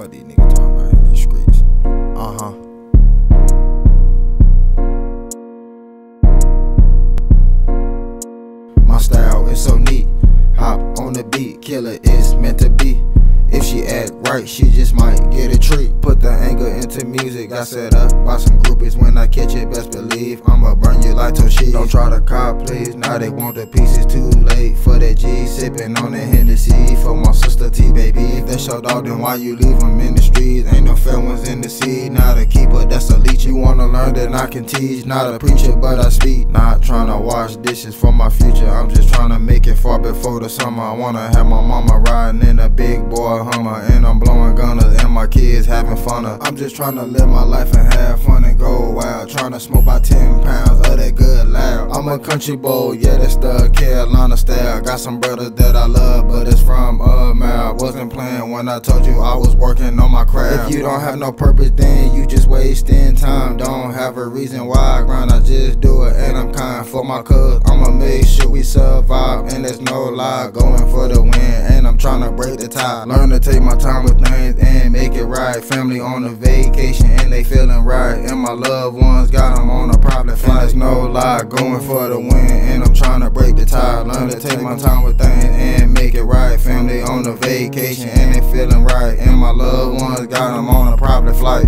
fuck these niggas talking about in these streets. My style is so neat. Hop on the beat, killer is meant to be. If she act right, she just might get a treat. Put the anger into music, got set up by some groupies. When I catch it, best believe I'ma burn you like Toshi. Don't try to cop, please, now they want the pieces. Too late for that G, sipping on the Hennessy. For my sister T, baby, if that's your dog, then why you leave them in the streets? Ain't no fair ones in the sea, not a keeper, that's a leech. You wanna learn, then I can teach, not a preacher, but I speak. Not trying to wash dishes for my future, I'm just trying to make it far before the summer. I wanna have my mama riding in a big boy Hummer, and I'm blowing gunners, and my kids having fun. I'm just trying to live my life and have fun and go wild. Trying to smoke about 10 pounds of that good loud. I'm a country boy, yeah, that's the Carolina style. Got some brothers that I love, but it's from mile. Wasn't playing when I told you I was working on my craft. If you don't have no purpose, then you just wasting time. Don't have a reason why I grind, I just do it, and I'm kind for my cuz. I'ma make sure we survive, and there's no lie. Going for the win, and I'm trying to break the tie. Learn to take my time with things and make it right. Family on a vacation and they feeling right, and my loved ones got them on a private flight. There's no lie, going for the win, and I'm trying to break the tie. Learn to take my time with things and make it right. Family on a vacation and they feeling right, and my loved ones got them on a private flight.